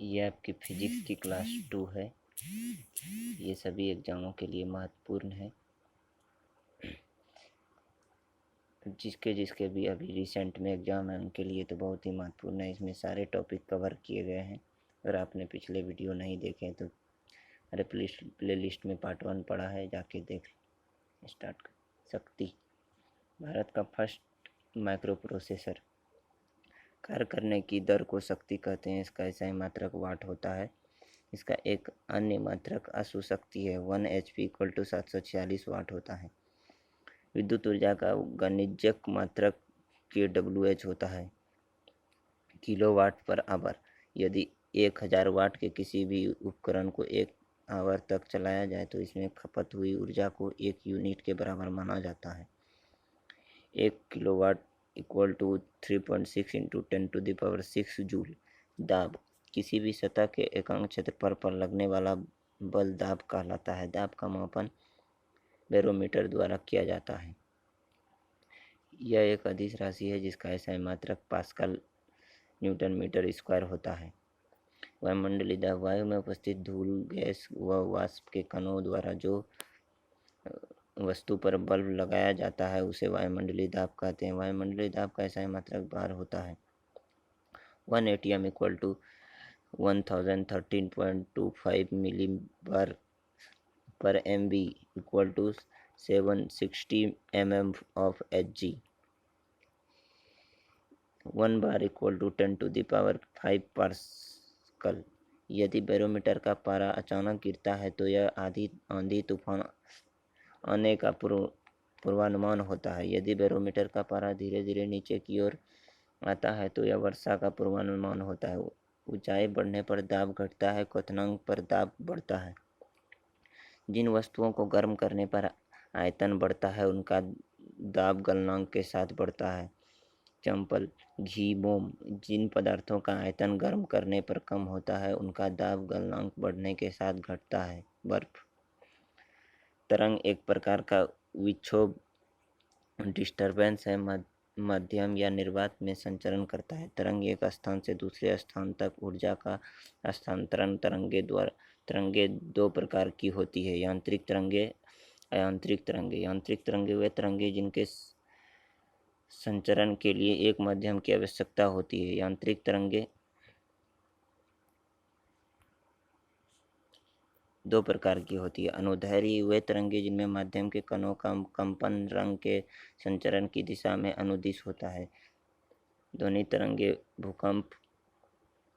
ये आपकी फिजिक्स की क्लास 2 है। ये सभी एग्ज़ामों के लिए महत्वपूर्ण है। जिसके भी अभी रिसेंट में एग्ज़ाम है उनके लिए तो बहुत ही महत्वपूर्ण है। इसमें सारे टॉपिक कवर किए गए हैं। अगर आपने पिछले वीडियो नहीं देखे तो अरे प्ले लिस्ट में पार्ट 1 पड़ा है, जाके देख स्टार्ट कर। शक्ति भारत का फर्स्ट माइक्रो प्रोसेसर। कार्य करने की दर को शक्ति कहते हैं। इसका SI मात्रक वाट होता है। इसका एक अन्य मात्रक अश्व शक्ति है। 1 HP = 746 वाट होता है। विद्युत ऊर्जा का वाणिज्यिक मात्रक kWh होता है, किलोवाट पर आवर। यदि 1000 वाट के किसी भी उपकरण को 1 आवर तक चलाया जाए तो इसमें खपत हुई ऊर्जा को 1 यूनिट के बराबर माना जाता है। 1 किलोवाट = 3.6 × 10⁶ जूल। दाब किसी भी सतह के एकांक क्षेत्रफल पर लगने वाला बल दाब कहलाता है। दाब का मापन बैरोमीटर द्वारा किया जाता है। यह एक अदिश राशि है जिसका SI मात्रक पास्कल न्यूटन मीटर स्क्वायर होता है। वायुमंडलीय दाब वायु में उपस्थित धूल, गैस व वाष्प के कणों द्वारा जो वस्तु पर बल लगाया जाता है उसे वायुमंडलीय दाब कहते हैं। वायुमंडलीय दाब का SI मात्रक बार होता है। 1 atm = 1013.25 millibar per MV = 760 mm of Hg। 1 bar = 10⁵ pascal. यदि बैरोमीटर का पारा अचानक गिरता है तो यह आंधी तूफान आने का पूर्वानुमान होता है। यदि बैरोमीटर का पारा धीरे धीरे नीचे की ओर आता है तो यह वर्षा का पूर्वानुमान होता है। ऊंचाई बढ़ने पर दाब घटता है, क्वथनांक पर दाब बढ़ता है। जिन वस्तुओं को गर्म करने पर आयतन बढ़ता है उनका दाब गलनांक के साथ बढ़ता है। एग्जाम्पल: घी, मोम। जिन पदार्थों का आयतन गर्म करने पर कम होता है उनका दाब गलनांक बढ़ने के साथ घटता है। बर्फ। तरंग एक प्रकार का विक्षोभ डिस्टरबेंस है, माध्यम या निर्वात में संचरण करता है। तरंग एक स्थान से दूसरे स्थान तक ऊर्जा का हस्तांतरण। तरंगे 2 प्रकार की होती है: यांत्रिक तरंगे, अयांत्रिक तरंगे। यांत्रिक तरंगे वे तरंगे जिनके संचरण के लिए एक माध्यम की आवश्यकता होती है। यांत्रिक तरंगे 2 प्रकार की होती है: अनुदैर्ध्य वे तरंगे जिनमें माध्यम के कणों का कंपन रंग के संचरण की दिशा में अनुदिश होता है। ध्वनि तरंगे, भूकंप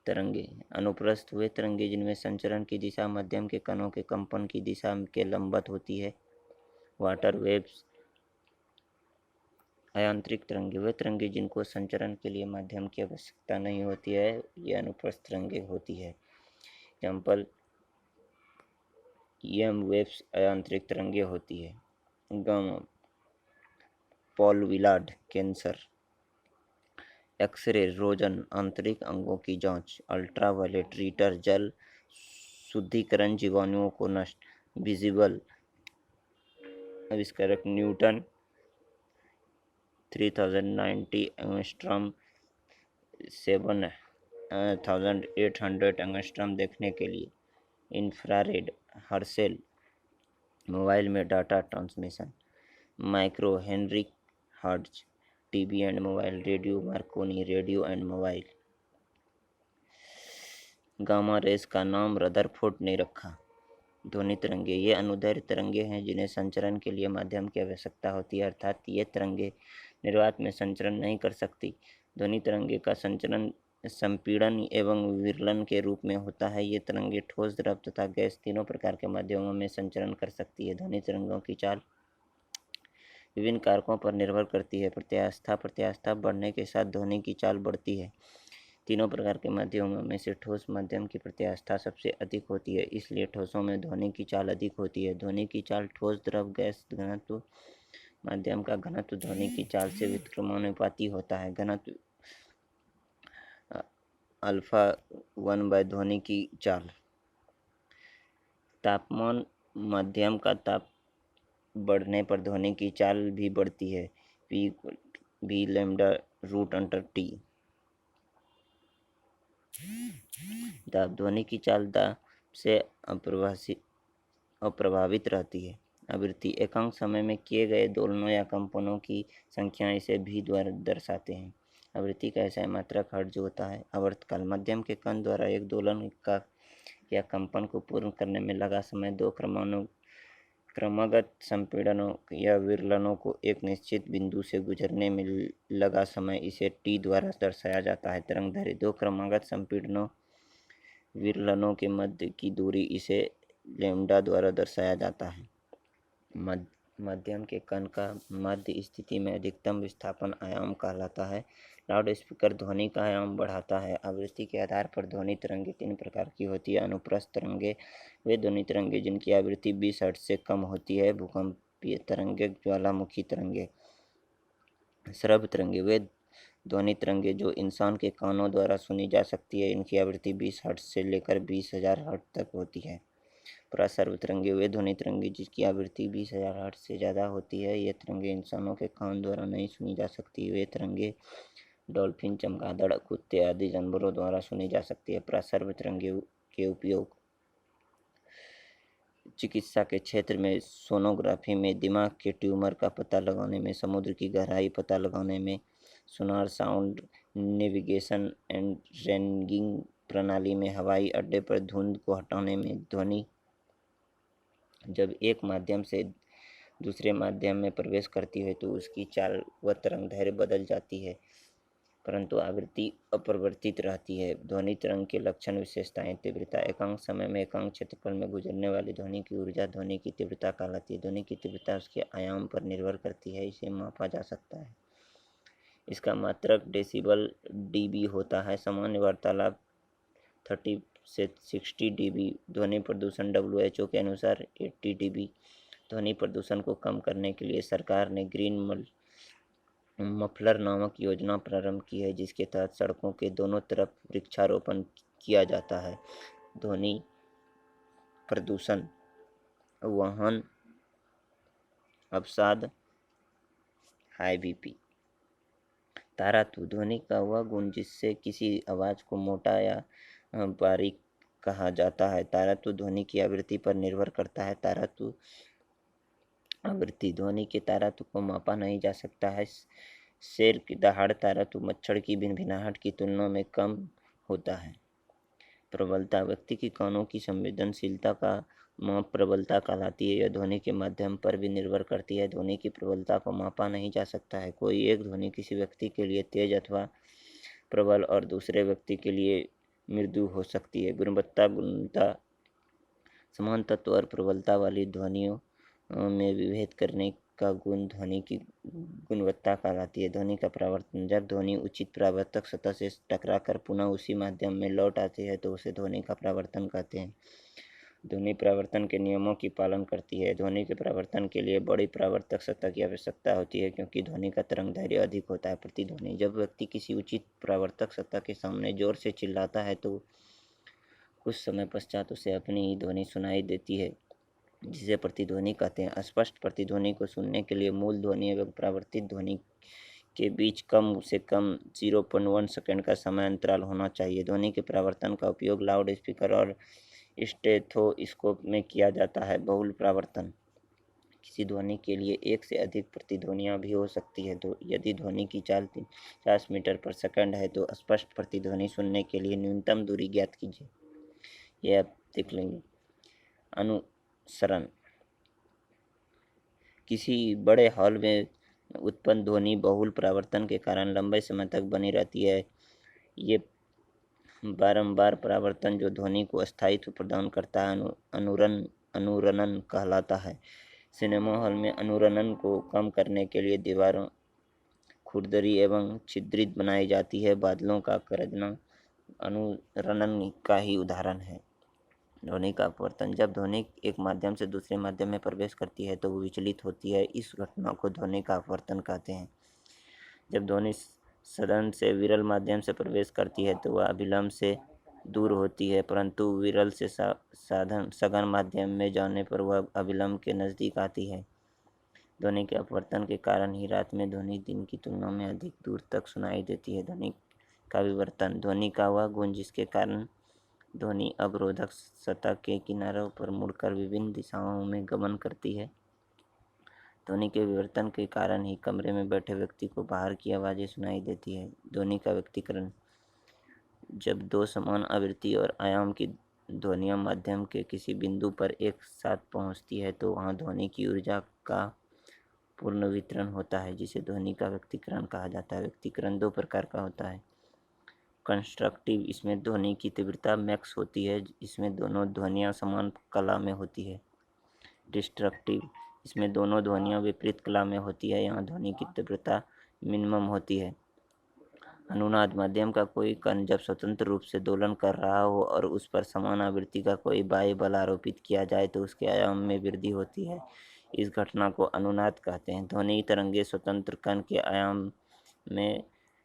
तरंगे। अनुप्रस्थ वे तरंगे जिनमें संचरण की दिशा माध्यम के कणों के कंपन की दिशा के लंबवत होती है। Water waves. अयांत्रिक तरंगे वे तरंगे जिनको संचरण के लिए माध्यम की आवश्यकता नहीं होती है, ये अनुप्रस्थ तरंगे होती है। एग्जाम्पल: EM वेव्स अयांत्रिक तरंगे होती है। Gamma. Paul Villard cancer. X-ray Roentgen आंतरिक अंगों की जांच। अल्ट्रावायलेट रीटर जल शुद्धिकरण जीवाणुओं को नष्ट। विजिबल आविष्कारक न्यूटन। 3090 एंगस्ट्रॉम 7800 एंगस्ट्रॉम देखने के लिए। इंफ्रारेड हर्शेल मोबाइल में data transmission. Micro Heinrich Hertz TV and mobile. Radio Marconi radio and mobile. Gamma rays का नाम रदरफोर्ड ने रखा। ध्वनि तरंगे ये अनुदैर्ध्य तरंगे हैं जिन्हें संचरण के लिए माध्यम की आवश्यकता होती है, अर्थात ये तरंगे निर्वात में संचरण नहीं कर सकती। ध्वनि तरंगे का संचरण संपीड़न एवं विरलन के रूप में होता है। ये तरंगे ठोस, द्रव तथा गैस तीनों प्रकार के माध्यमों में संचरण कर सकती है। ध्वनि तरंगों की चाल विभिन्न कारकों पर निर्भर करती है। प्रत्यास्थता बढ़ने के साथ ध्वनि की चाल बढ़ती है। तीनों प्रकार के माध्यमों में से ठोस माध्यम की प्रत्यास्थता सबसे अधिक होती है, इसलिए ठोसों में ध्वनि की चाल अधिक होती है। ध्वनि की चाल ठोस, द्रव, गैस घनत्व, माध्यम का घनत्व ध्वनि की चाल से व्युत्क्रमानुपाती होता है। घनत्व α1 ध्वनि की चाल। तापमान माध्यम का ताप बढ़ने पर ध्वनि की चाल भी बढ़ती है। v λ√T। दाब ध्वनि की चाल दाब से अप्रभावित रहती है। आवृत्ति एकांक समय में किए गए दोलनों या कंपनों की संख्या इसे भी द्वारा दर्शाते हैं। आवृत्ति का ऐसा मात्रक हर्ट्ज होता है। आवर्तकाल मध्यम के कण द्वारा एक दोलन का या कंपन को पूर्ण करने में लगा समय दो क्रमागत संपीड़नों या विरलनों को एक निश्चित बिंदु से गुजरने में लगा समय इसे टी द्वारा दर्शाया जाता है। तरंगदैर्घ्य दो क्रमागत संपीड़नों विरलनों के मध्य की दूरी इसे लैम्डा द्वारा दर्शाया जाता है। मध्यम के कण का मध्य स्थिति में अधिकतम विस्थापन आयाम कहलाता है। लाउड स्पीकर ध्वनि का आयाम बढ़ाता है। आवृत्ति के आधार पर ध्वनि तरंगें तीन प्रकार की होती है। अनुप्रस्थ तरंगें वे ध्वनि तरंगें जिनकी आवृत्ति 20 हर्ट्ज से कम होती है। भूकंपीय तरंगें, ज्वालामुखी तरंगें, श्रव्य तरंगें वे ध्वनि तरंगें जो इंसान के कानों द्वारा सुनी जा सकती है। इनकी आवृत्ति 20 हर्ट्ज से लेकर 20,000 हर्ट्ज तक होती है। प्रसर्व तरंगें वे ध्वनि तरंगें जिसकी आवृत्ति 20,000 हर्ट्ज से ज़्यादा होती है। ये तरंगें इंसानों के कान द्वारा नहीं सुनी जा सकती। वे तरंगें डॉल्फिन, चमगादड़, कुत्ते आदि जानवरों द्वारा सुनी जा सकती है। प्रसर्व तरंगें के उपयोग चिकित्सा के क्षेत्र में, सोनोग्राफी में, दिमाग के ट्यूमर का पता लगाने में, समुद्र की गहराई पता लगाने में, सोनार, साउंड नेविगेशन एंड रेंजिंग प्रणाली में, हवाई अड्डे पर धुंध को हटाने में। ध्वनि जब एक माध्यम से दूसरे माध्यम में प्रवेश करती है तो उसकी चाल व तरंगदैर्घ्य बदल जाती है, परंतु आवृत्ति अपरिवर्तित रहती है। ध्वनि तरंग के लक्षण, विशेषताएं। तीव्रता एकांक समय में एकांक क्षेत्रफल में गुजरने वाली ध्वनि की ऊर्जा ध्वनि की तीव्रता कहलाती है। ध्वनि की तीव्रता उसके आयाम पर निर्भर करती है। इसे मापा जा सकता है। इसका मात्रक डेसिबल डीबी होता है। सामान्य वार्तालाप 30 से 60 डीबी। ध्वनि प्रदूषण WHO के अनुसार 80 डीबी। ध्वनि प्रदूषण को कम करने के लिए सरकार ने ग्रीन मफलर नामक योजना प्रारंभ की है, जिसके तहत सड़कों के दोनों तरफ वृक्षारोपण किया जाता है। ध्वनि प्रदूषण, वाहन, अवसाद, हाई बीपी। तारातु ध्वनि का वह गुण जिससे किसी आवाज को मोटा या बारीक कहा जाता है। तारातु ध्वनि की आवृत्ति पर निर्भर करता है। तारातु आवृत्ति ध्वनि के तारातु को मापा नहीं जा सकता है। शेर की दहाड़ तारातु मच्छर की भिनभिनाहट की तुलना में कम होता है। प्रबलता व्यक्ति की कानों की संवेदनशीलता का माप प्रबलता कहलाती है। यह ध्वनि के माध्यम पर भी निर्भर करती है। ध्वनि की प्रबलता को मापा नहीं जा सकता है। कोई एक ध्वनि किसी व्यक्ति के लिए तेज अथवा प्रबल और दूसरे व्यक्ति के लिए मृदु हो सकती है। गुणवत्ता समान तत्व और प्रबलता वाली ध्वनियों में विभेद करने का गुण ध्वनि की गुणवत्ता कहलाती है। ध्वनि का परावर्तन जब ध्वनि उचित परावर्तक सतह से टकराकर पुनः उसी माध्यम में लौट आती है तो उसे ध्वनि का परावर्तन कहते हैं। ध्वनि परावर्तन के नियमों की पालन करती है। ध्वनि के परावर्तन के लिए बड़ी परावर्तक सतह की आवश्यकता होती है क्योंकि ध्वनि का तरंगदैर्घ्य अधिक होता है। प्रतिध्वनि जब व्यक्ति किसी उचित परावर्तक सतह के सामने जोर से चिल्लाता है तो कुछ समय पश्चात उसे अपनी ही ध्वनि सुनाई देती है, जिसे प्रतिध्वनि कहते हैं। स्पष्ट प्रतिध्वनि को सुनने के लिए मूल ध्वनि एवं परावर्तित ध्वनि के बीच कम से कम 0.1 सेकंड का समय अंतराल होना चाहिए। ध्वनि के परावर्तन का उपयोग लाउड स्पीकर और स्टेथोस्कोप में किया जाता है। बहुल परावर्तन किसी ध्वनि के लिए एक से अधिक प्रतिध्वनियां भी हो सकती है। तो यदि ध्वनि की चाल 50 मीटर पर सेकंड है तो स्पष्ट प्रतिध्वनि सुनने के लिए न्यूनतम दूरी ज्ञात कीजिए। यह आप देख लेंगे। अनुसरण किसी बड़े हॉल में उत्पन्न ध्वनि बहुल परावर्तन के कारण लंबे समय तक बनी रहती है। ये बारंबार परावर्तन जो ध्वनि को स्थायित्व प्रदान करता है अनुरणन कहलाता है। सिनेमा हॉल में अनुरणन को कम करने के लिए दीवारों खुरदरी एवं छिद्रित बनाई जाती है। बादलों का गरजना अनुरणन का ही उदाहरण है। ध्वनि का अपवर्तन जब ध्वनि एक माध्यम से दूसरे माध्यम में प्रवेश करती है तो वो विचलित होती है। इस घटना को ध्वनि का अपवर्तन कहते हैं। जब ध्वनि सदन से विरल माध्यम से प्रवेश करती है तो वह अभिलंब से दूर होती है, परंतु विरल से सघन माध्यम में जाने पर वह अभिलंब के नज़दीक आती है। ध्वनि के अपवर्तन के कारण ही रात में ध्वनि दिन की तुलना में अधिक दूर तक सुनाई देती है। ध्वनि का विवर्तन ध्वनि का वह गुण जिसके कारण ध्वनि अवरोधक सतह के किनारों पर मुड़कर विभिन्न दिशाओं में गमन करती है। ध्वनि के विवर्तन के कारण ही कमरे में बैठे व्यक्ति को बाहर की आवाज़ें सुनाई देती है। ध्वनि का व्यक्तीकरण: जब दो समान आवृत्ति और आयाम की ध्वनियाँ माध्यम के किसी बिंदु पर एक साथ पहुँचती है तो वहाँ ध्वनि की ऊर्जा का पूर्ण वितरण होता है, जिसे ध्वनि का व्यक्तीकरण कहा जाता है। व्यक्तीकरण दो प्रकार का होता है। कंस्ट्रक्टिव: इसमें ध्वनि की तीव्रता मैक्स होती है, इसमें दोनों ध्वनियाँ समान कला में होती है। डिस्ट्रक्टिव: इसमें दोनों ध्वनियाँ विपरीत कला में होती है, यहाँ ध्वनि की तीव्रता मिनिमम होती है। अनुनाद: माध्यम का कोई कण जब स्वतंत्र रूप से दोलन कर रहा हो और उस पर समान आवृत्ति का कोई बाह्य बल आरोपित किया जाए तो उसके आयाम में वृद्धि होती है। इस घटना को अनुनाद कहते हैं। ध्वनि तरंगें स्वतंत्र कण के आयाम में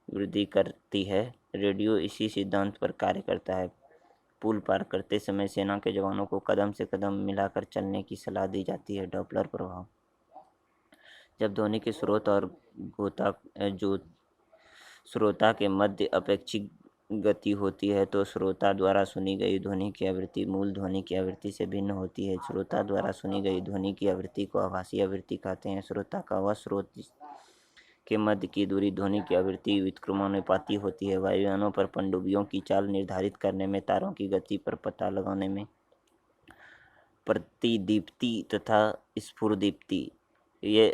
वृद्धि करती है। रेडियो इसी सिद्धांत पर कार्य करता है। पुल पार करते समय सेना के जवानों को कदम से कदम मिलाकर चलने की सलाह दी जाती है। डॉपलर प्रभाव: जब ध्वनि के स्रोत और श्रोता के मध्य अपेक्षित गति होती है तो श्रोता द्वारा सुनी गई ध्वनि की आवृत्ति मूल ध्वनि की आवृत्ति से भिन्न होती है। श्रोता द्वारा सुनी गई ध्वनि की आवृत्ति को आभासी आवृत्ति कहते हैं। श्रोता का व स्रोत के मध्य की दूरी ध्वनि की आवृत्ति व्युत्क्रमानुपाती होती है। वायुयानों पर पनडुब्बियों की चाल निर्धारित करने में, तारों की गति पर पता लगाने में, प्रतिदीप्ति तथा स्फुरदीप्ति ये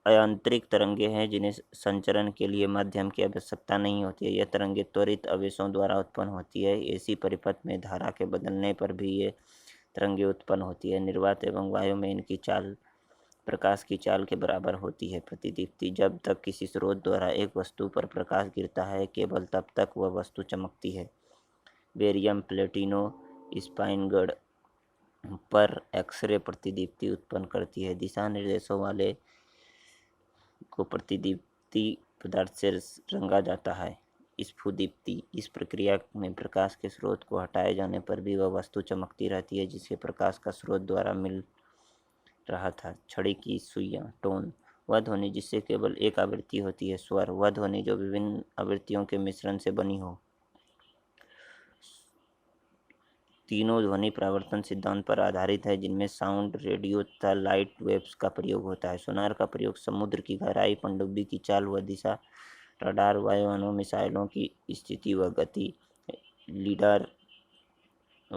अयांत्रिक तरंगें हैं जिन्हें संचरण के लिए माध्यम की आवश्यकता नहीं होती है। यह तरंगें त्वरित आवेशों द्वारा उत्पन्न होती है। ऐसी परिपथ में धारा के बदलने पर भी ये तरंगें उत्पन्न होती है। निर्वात एवं वायु में इनकी चाल प्रकाश की चाल के बराबर होती है। प्रतिदीप्ति: जब तक किसी स्रोत द्वारा एक वस्तु पर प्रकाश गिरता है केवल तब तक वह वस्तु चमकती है। बेरियम प्लेटिनो स्पाइनगढ़ पर एक्सरे प्रतिदीप्ति उत्पन्न करती है। दिशा निर्देशों वाले को प्रतिदीप्ति पदार्थ से रंगा जाता है। स्फुदीप्ति: इस प्रक्रिया में प्रकाश के स्रोत को हटाए जाने पर भी वह वस्तु चमकती रहती है जिसे प्रकाश का स्रोत द्वारा मिल रहा था। छड़ी की सुइयां: टोन: वह ध्वनि जिससे केवल एक आवृत्ति होती है। स्वर: वह ध्वनि जो विभिन्न आवृत्तियों के मिश्रण से बनी हो। तीनों ध्वनि परावर्तन सिद्धांत पर आधारित है जिनमें साउंड, रेडियो तथा लाइट वेव्स का प्रयोग होता है। सोनार का प्रयोग समुद्र की गहराई, पनडुब्बी की चाल व दिशा, रडार, वायुयानों, मिसाइलों की स्थिति व गति, लीडार,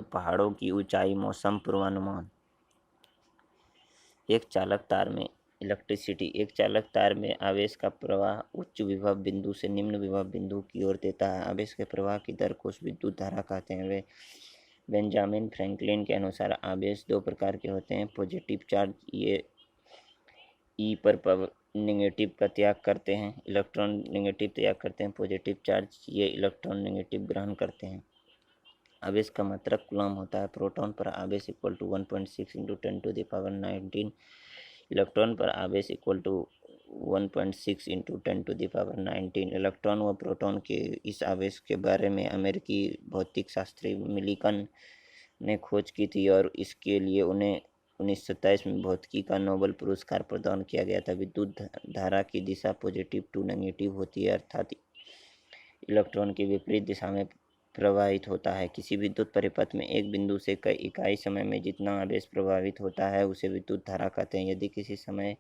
पहाड़ों की ऊंचाई, मौसम पूर्वानुमान। एक चालक तार में इलेक्ट्रिसिटी: एक चालक तार में आवेश का प्रवाह उच्च विभव बिंदु से निम्न विभव बिंदु की ओर देता है। आवेश के प्रवाह की दर को विद्युत धारा कहते हैं। वे बेंजामिन फ्रैंकलिन के अनुसार आवेश दो प्रकार के होते हैं। पॉजिटिव चार्ज ये ई पर नेगेटिव का त्याग करते हैं, इलेक्ट्रॉन नेगेटिव त्याग करते हैं। पॉजिटिव चार्ज ये इलेक्ट्रॉन नेगेटिव ग्रहण करते हैं। आवेश का मात्रक कूलम होता है। प्रोटॉन पर आवेश इक्वल टू 1.6 इंटू 10⁻19। इलेक्ट्रॉन पर आवेश इक्वल टू 1.6 इंटू 10⁻19। इलेक्ट्रॉन व प्रोटॉन के इस आवेश के बारे में अमेरिकी भौतिक शास्त्री मिलिकन ने खोज की थी और इसके लिए उन्हें 1927 में भौतिकी का नोबेल पुरस्कार प्रदान किया गया था। विद्युत धारा की दिशा पॉजिटिव टू नेगेटिव होती है, अर्थात इलेक्ट्रॉन की विपरीत दिशा में प्रवाहित होता है। किसी विद्युत परिपथ में एक बिंदु से कई इकाई समय में जितना आवेश प्रवाहित होता है उसे विद्युत धारा कहते हैं। यदि किसी समय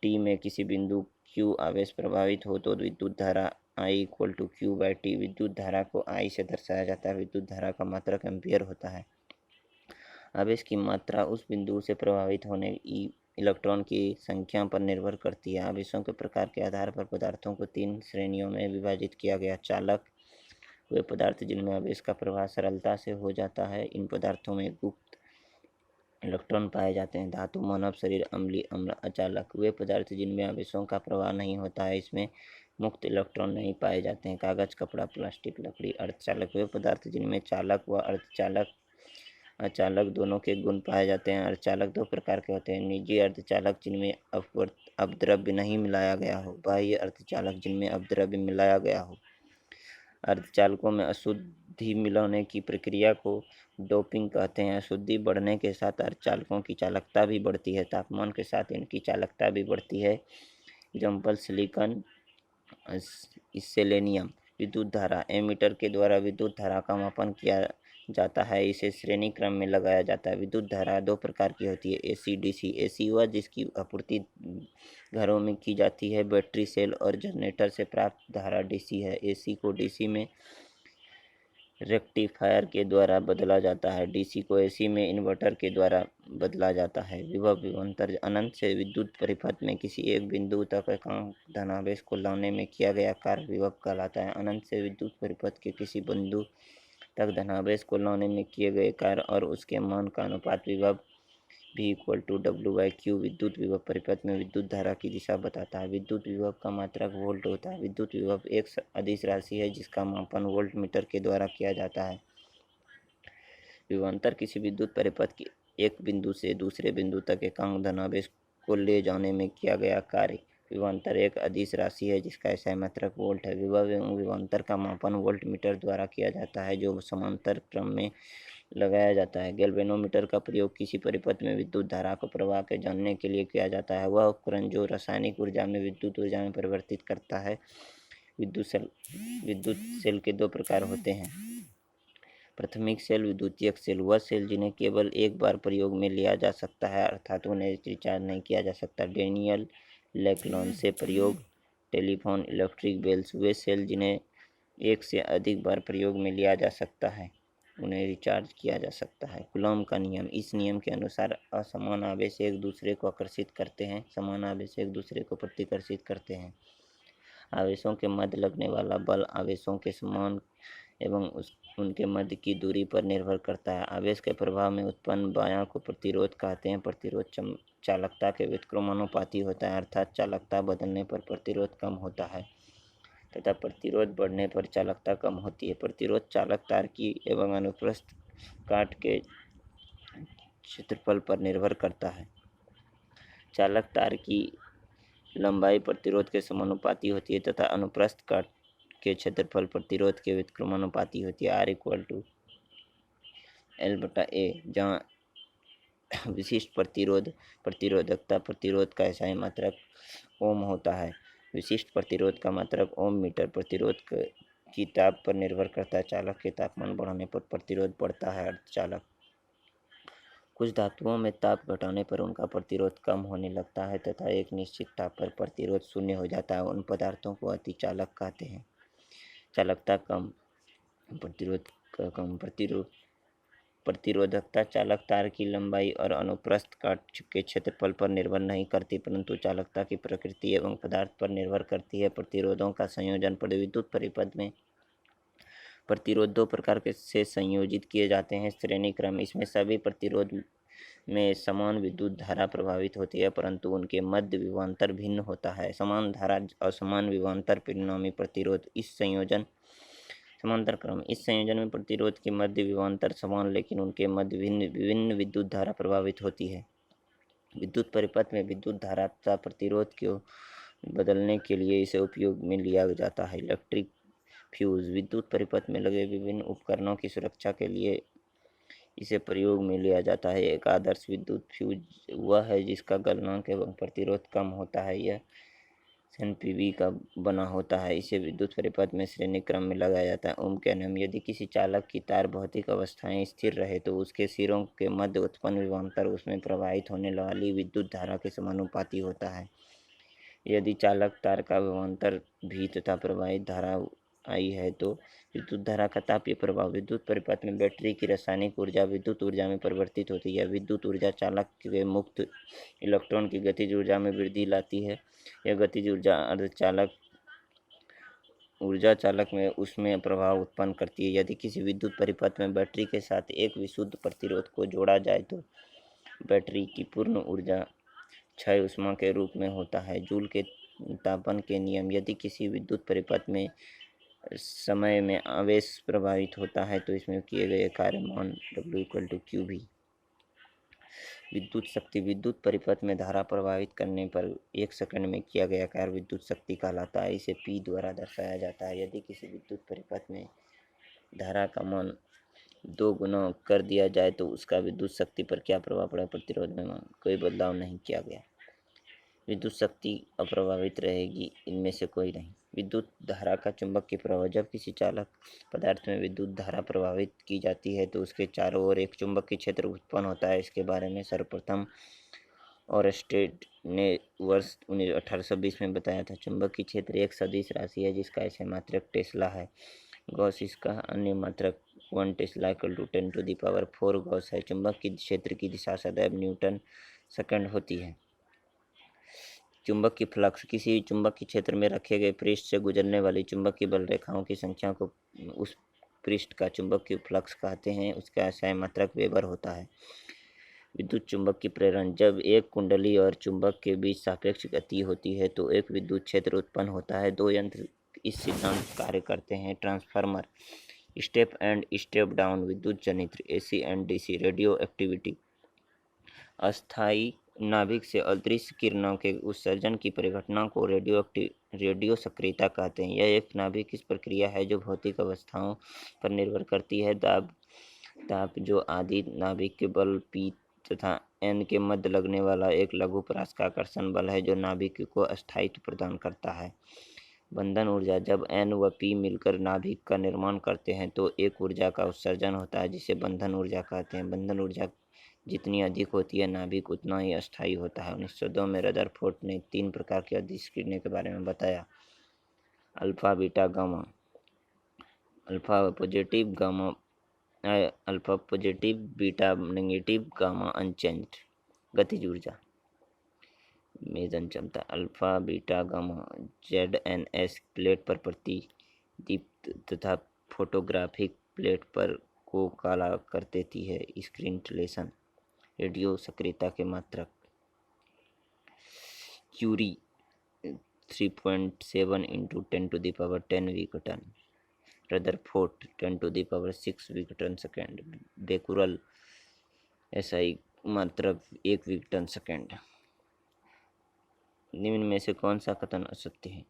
t में किसी बिंदु q आवेश प्रवाहित हो तो विद्युत धारा I इक्वल टू Q/T। विद्युत धारा को I से दर्शाया जाता है। विद्युत धारा का मात्रक एम्पियर होता है। आवेश की मात्रा उस बिंदु से प्रवाहित होने इलेक्ट्रॉन की संख्या पर निर्भर करती है। आवेशों के प्रकार के आधार पर पदार्थों को तीन श्रेणियों में विभाजित किया गया। चालक: वे पदार्थ जिनमें आवेश का प्रवाह सरलता से हो जाता है। इन पदार्थों में गुप्त इलेक्ट्रॉन पाए जाते हैं। धातु, मानव शरीर, अम्लीय अम्ल। अचालक: वे पदार्थ जिनमें आवेशों का प्रवाह नहीं होता है, इसमें मुक्त इलेक्ट्रॉन नहीं पाए जाते हैं। कागज, कपड़ा, प्लास्टिक, लकड़ी। अर्धचालक: वे पदार्थ जिनमें चालक व अर्धचालक अचालक दोनों के गुण पाए जाते हैं। अर्धचालक दो प्रकार के होते हैं। निजी अर्धचालक जिनमें अपद्रव्य नहीं मिलाया गया हो। बाह्य अर्धचालक जिनमें अपद्रव्य मिलाया गया हो। अर्धचालकों में अशुद्धि मिलाने की प्रक्रिया को डोपिंग कहते हैं। अशुद्धि बढ़ने के साथ अर्धचालकों की चालकता भी बढ़ती है। तापमान के साथ इनकी चालकता भी बढ़ती है। Example silicon, selenium. विद्युत धारा एमीटर के द्वारा विद्युत धारा का मापन किया जाता है, इसे श्रेणी क्रम में लगाया जाता है। विद्युत धारा दो प्रकार की होती है, एसी डीसी। एसी वह जिसकी आपूर्ति घरों में की जाती है, बैटरी सेल और जनरेटर से प्राप्त धारा डीसी है। एसी को डीसी में रेक्टिफायर के द्वारा बदला जाता है, डीसी को एसी में इन्वर्टर के द्वारा बदला जाता है। विभव विभवांतर अनंत से विद्युत परिपथ में किसी एक बिंदु तक एकांक धनावेश को लाने में किया गया कार्य विभव कहलाता है। अनंत से विद्युत परिपथ के किसी बिंदु तक धनावेश को लाने में किए गए कार्य और उसके मान का अनुपात विभव V=W/Q विद्युत विभव परिपथ में विद्युत धारा की दिशा बताता है। विद्युत विभव का मात्रक वोल्ट होता है। विद्युत विभव एक अदिश राशि है जिसका मापन वोल्ट मीटर के द्वारा किया जाता है। विभवांतर किसी विद्युत परिपथ के एक बिंदु से दूसरे बिंदु तक एकांक धनावेश को ले जाने में किया गया कार्य। विभवांतर एक अदिश राशि है जिसका SI मात्रक वोल्ट है। विभव एवं विभवांतर का मापन वोल्ट मीटर द्वारा किया जाता है जो समांतर क्रम में लगाया जाता है। गैल्वेनोमीटर का प्रयोग किसी परिपथ में विद्युत धारा को प्रवाह के जानने के लिए किया जाता है। वह उपकरण जो रासायनिक ऊर्जा में विद्युत ऊर्जा में परिवर्तित करता है। विद्युत सेल के दो प्रकार होते हैं, प्राथमिक सेल, विद्युतीयक सेल। वह सेल जिन्हें केवल एक बार प्रयोग में लिया जा सकता है अर्थात उन्हें रिचार्ज नहीं किया जा सकता। डेनियल लेक्लॉन से प्रयोग, टेलीफोन, इलेक्ट्रिक बेल्स। वे सेल जिन्हें एक से अधिक बार प्रयोग में लिया जा सकता है उन्हें रिचार्ज किया जा सकता है। कूलॉम का नियम। इस नियम के अनुसार असमान आवेश एक दूसरे को आकर्षित करते हैं, समान आवेश एक दूसरे को प्रतिकर्षित करते हैं। आवेशों के मध्य लगने वाला बल आवेशों के समान एवं उनके मध्य की दूरी पर निर्भर करता है। आवेश के प्रभाव में उत्पन्न बाधा को प्रतिरोध कहते हैं। प्रतिरोध चालकता के व्युत्क्रमानुपाती होता है अर्थात चालकता बढ़ने पर प्रतिरोध कम होता है तथा प्रतिरोध बढ़ने पर चालकता कम होती है। प्रतिरोध चालक तार की एवं अनुप्रस्थ काट के क्षेत्रफल पर निर्भर करता है। चालक तार की लंबाई प्रतिरोध के समानुपाती होती है तथा अनुप्रस्थ काट के क्षेत्रफल प्रतिरोध के व्युत्क्रमानुपाती होती है। R=L/A, जहाँ विशिष्ट प्रतिरोधकता प्रतिरोध का SI मात्रक ओम होता है। विशिष्ट प्रतिरोध का मात्रक ओम मीटर। प्रतिरोध की ताप पर निर्भर करता है। चालक के तापमान बढ़ने पर प्रतिरोध बढ़ता है। अर्धचालक। कुछ धातुओं में ताप घटाने पर उनका प्रतिरोध कम होने लगता है तथा एक निश्चित ताप पर प्रतिरोध शून्य हो जाता है। उन पदार्थों को अतिचालक कहते हैं। चालकता कम, प्रतिरोध कम। प्रतिरोधकता चालक तार की लंबाई और अनुप्रस्थ काट के क्षेत्रफल पर निर्भर नहीं करती परंतु चालकता की प्रकृति एवं पदार्थ पर निर्भर करती है। प्रतिरोधों का संयोजन। विद्युत परिपथ में प्रतिरोध दो प्रकार से संयोजित किए जाते हैं, श्रेणी क्रम। इसमें सभी प्रतिरोध में समान विद्युत धारा प्रभावित होती है परंतु उनके मध्य विभवांतर भिन्न होता है। समान धारा और समान विभवांतर परिणामी प्रतिरोध। समांतर क्रम। इस संयोजन में प्रतिरोध के मध्य विभवांतर समान लेकिन उनके मध्य विभिन्न विद्युत धारा प्रभावित होती है। विद्युत परिपथ में विद्युत धारा तथा प्रतिरोध को बदलने के लिए इसे उपयोग में लिया जाता है। Electric fuse. विद्युत परिपथ में लगे विभिन्न उपकरणों की सुरक्षा के लिए इसे प्रयोग में लिया जाता है। एक आदर्श विद्युत फ्यूज वह है जिसका गलनांक एवं प्रतिरोध कम होता है। यह NPV का बना होता है। इसे विद्युत परिपथ में श्रेणी क्रम में लगाया जाता है। ओम का नियम। यदि किसी चालक की तार भौतिक अवस्थाएं स्थिर रहे तो उसके सिरों के मध्य उत्पन्न विभवांतर उसमें प्रवाहित होने वाली विद्युत धारा के समानुपाती होता है। यदि चालक तार का विभवांतर भी तथा प्रवाहित धारा आई है तो विद्युत धारा का तापीय प्रभाव। विद्युत परिपथ में बैटरी की रासायनिक ऊर्जा विद्युत ऊर्जा में परिवर्तित होती है। विद्युत ऊर्जा चालक के मुक्त इलेक्ट्रॉन की गतिज ऊर्जा में वृद्धि लाती है। यह गतिज ऊर्जा अर्धचालक ऊर्जा चालक में उसमें प्रभाव उत्पन्न करती है। यदि किसी विद्युत परिपथ में बैटरी के साथ एक विशुद्ध प्रतिरोध को जोड़ा जाए तो बैटरी की पूर्ण ऊर्जा क्षय ऊष्मा के रूप में होता है। जूल के तापन के नियम। यदि किसी विद्युत परिपथ में समय में आवेश प्रभावित होता है तो इसमें किए गए कार्य मान W=QV। विद्युत शक्ति। विद्युत परिपथ में धारा प्रभावित करने पर 1 सेकंड में किया गया कार्य विद्युत शक्ति कहलाता है। इसे P द्वारा दर्शाया जाता है। यदि किसी विद्युत परिपथ में धारा का मान 2 गुना कर दिया जाए तो उसका विद्युत शक्ति पर क्या प्रभाव पड़ा। प्रतिरोध में कोई बदलाव नहीं किया गया। विद्युत शक्ति अप्रभावित रहेगी, इनमें से कोई नहीं। विद्युत धारा का चुंबकीय प्रभाव। जब किसी चालक पदार्थ में विद्युत धारा प्रभावित की जाती है तो उसके चारों ओर एक चुंबकीय क्षेत्र उत्पन्न होता है। इसके बारे में सर्वप्रथम ओरस्टेड ने वर्ष 1820 में बताया था। चुंबकीय क्षेत्र एक सदिश राशि है जिसका ऐसे मात्रक टेस्ला है। गॉस इसका अन्य मात्रक 1 टेस्ला = 10⁴ गॉस है। चुंबकीय क्षेत्र की दिशा सदैव न्यूटन सेकंड होती है। चुंबकीय फ्लक्स। किसी चुंबकीय क्षेत्र में रखे गए पृष्ठ से गुजरने वाली चुंबकीय बल रेखाओं की संख्या को उस पृष्ठ का चुंबकीय फ्लक्स कहते हैं। उसका आशय मात्रक वेबर होता है। विद्युत चुंबकीय प्रेरण। जब एक कुंडली और चुंबक के बीच सापेक्ष गति होती है तो एक विद्युत क्षेत्र उत्पन्न होता है। दो यंत्र इस सिद्धांत कार्य करते हैं। Transformer. Step and step down विद्युत जनित्र। AC and DC। Radio activity. अस्थायी नाभिक से अदृश्य किरणों के उत्सर्जन की परिघटना को रेडियो सक्रियता कहते हैं। यह एक नाभिक इस प्रक्रिया है जो भौतिक अवस्थाओं पर निर्भर करती है। दाब जो आदि नाभिक के बल P तथा N के मध्य लगने वाला एक लघु परास्काकर्षण बल है जो नाभिक को स्थायित्व प्रदान करता है। बंधन ऊर्जा। जब N व P मिलकर नाभिक का निर्माण करते हैं तो एक ऊर्जा का उत्सर्जन होता है जिसे बंधन ऊर्जा कहते हैं। बंधन ऊर्जा जितनी अधिक होती है नाभिक उतना ही अस्थायी होता है। 1902 में रदरफोर्ड ने 3 प्रकार की अदृश्य किरणें के बारे में बताया। Alpha, beta, gamma. Alpha positive, beta negative, gamma unchanged. गतिज ऊर्जा। मेजन क्षमता। Alpha, beta, gamma ZNS plate पर प्रतिदीप्त तथा फोटोग्राफिक प्लेट पर को काला कर देती है। स्क्रिंटलेशन। रेडियो सक्रियता के मात्रक। क्यूरी 3.7 × 10⁻10 विघटन। रदरफोर्ड 10⁻6 विघटन सेकेंड। बेकुरल SI मात्रक 1 विघटन सेकेंड। निम्न में से कौन सा कथन असत्य है?